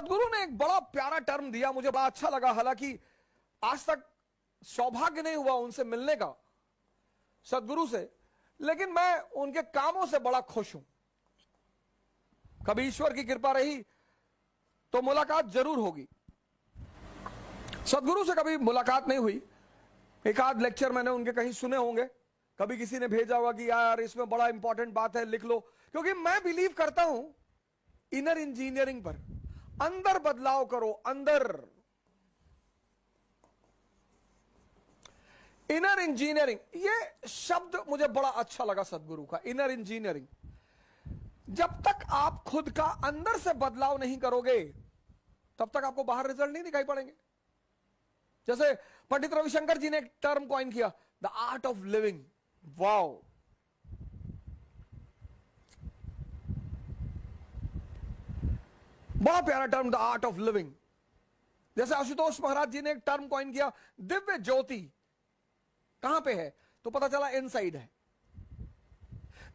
सदगुरु ने एक बड़ा प्यारा टर्म दिया, मुझे बड़ा अच्छा लगा। हालांकि आज तक सौभाग्य नहीं हुआ उनसे मिलने का, सदगुरु से, लेकिन मैं उनके कामों से बड़ा खुश हूं। कभी ईश्वर की कृपा रही तो मुलाकात जरूर होगी। सदगुरु से कभी मुलाकात नहीं हुई, एक आध लेक्चर मैंने उनके कहीं सुने होंगे, कभी किसी ने भेजा होगा कि यार इसमें बड़ा इंपॉर्टेंट बात है, लिख लो। क्योंकि मैं बिलीव करता हूं इनर इंजीनियरिंग पर। अंदर बदलाव करो, अंदर। इनर इंजीनियरिंग, ये शब्द मुझे बड़ा अच्छा लगा सदगुरु का, इनर इंजीनियरिंग। जब तक आप खुद का अंदर से बदलाव नहीं करोगे तब तक आपको बाहर रिजल्ट नहीं दिखाई पड़ेंगे। जैसे पंडित रविशंकर जी ने एक टर्म कॉइन किया, the art of living. Wow, बड़ा प्यारा term, the art of living. जैसे आशुतोष महाराज जी ने एक टर्म कॉइन किया, दिव्य ज्योति। कहां पे है तो पता चला इनसाइड है,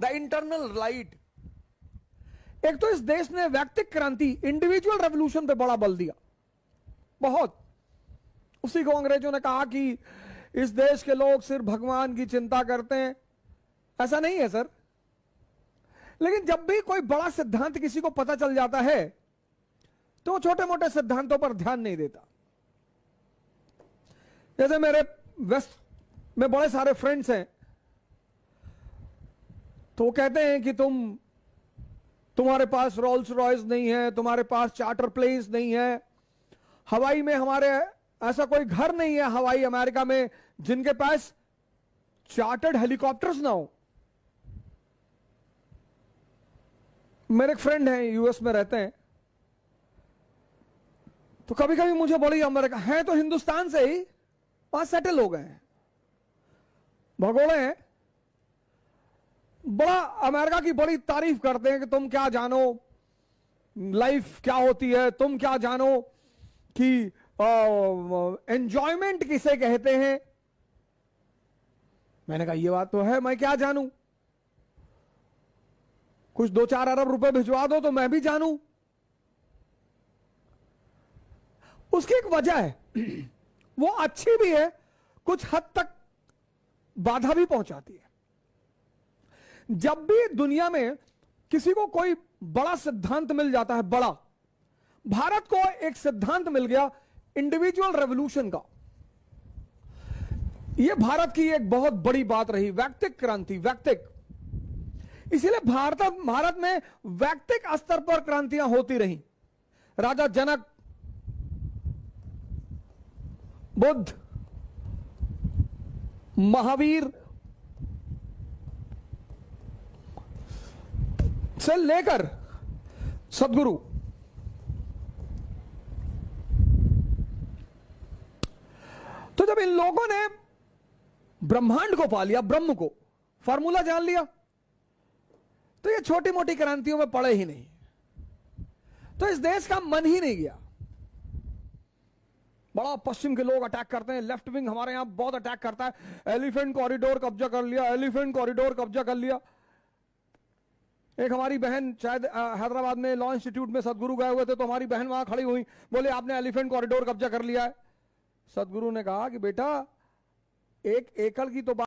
द इंटरनल लाइट। एक तो इस देश ने व्यक्तिक क्रांति, इंडिविजुअल रेवोल्यूशन पे बड़ा बल दिया, बहुत। उसी को अंग्रेजों ने कहा कि इस देश के लोग सिर्फ भगवान की चिंता करते हैं। ऐसा नहीं है सर। लेकिन जब भी कोई बड़ा सिद्धांत किसी को पता चल जाता है तो छोटे मोटे सिद्धांतों पर ध्यान नहीं देता। जैसे मेरे वेस्ट में बड़े सारे फ्रेंड्स हैं, तो वो कहते हैं कि तुम्हारे पास रोल्स रॉयस नहीं है, तुम्हारे पास चार्टर प्लेन्स नहीं है, हवाई में हमारे ऐसा कोई घर नहीं है हवाई अमेरिका में जिनके पास चार्टर्ड हेलीकॉप्टर्स ना हो। मेरे एक फ्रेंड हैं, यूएस में रहते हैं, तो कभी कभी मुझे बड़ी अमेरिका है तो हिंदुस्तान से ही वहां सेटल हो गए हैं, भगोड़े हैं, बड़ा अमेरिका की बड़ी तारीफ करते हैं कि तुम क्या जानो लाइफ क्या होती है, तुम क्या जानो कि एंजॉयमेंट किसे कहते हैं। मैंने कहा ये बात तो है, मैं क्या जानूं, कुछ 2-4 अरब रुपए भिजवा दो तो मैं भी जानूं। उसकी एक वजह है, वो अच्छी भी है, कुछ हद तक बाधा भी पहुंचाती है। जब भी दुनिया में किसी को कोई बड़ा सिद्धांत मिल जाता है, बड़ा, भारत को एक सिद्धांत मिल गया इंडिविजुअल रेवोल्यूशन का। यह भारत की एक बहुत बड़ी बात रही, व्यक्तिक क्रांति, व्यक्तिक। इसीलिए भारत में व्यक्तिक स्तर पर क्रांतियां होती रही। राजा जनक, बुद्ध, महावीर से लेकर सदगुरु, तो जब इन लोगों ने ब्रह्मांड को पा लिया, ब्रह्म को, फार्मूला जान लिया, तो ये छोटी मोटी क्रांतियों में पड़े ही नहीं, तो इस देश का मन ही नहीं गया। बड़ा पश्चिम के लोग अटैक करते हैं, लेफ्ट विंग हमारे यहां बहुत अटैक करता है, एलिफेंट कॉरिडोर कब्जा कर लिया, एलिफेंट कॉरिडोर कब्जा कर लिया। एक हमारी बहन शायद हैदराबाद में लॉ इंस्टीट्यूट में सदगुरु गए हुए थे, तो हमारी बहन वहां खड़ी हुई, बोले आपने एलिफेंट कॉरिडोर कब्जा कर लिया है। सदगुरु ने कहा कि बेटा 1 एकड़ की तो बात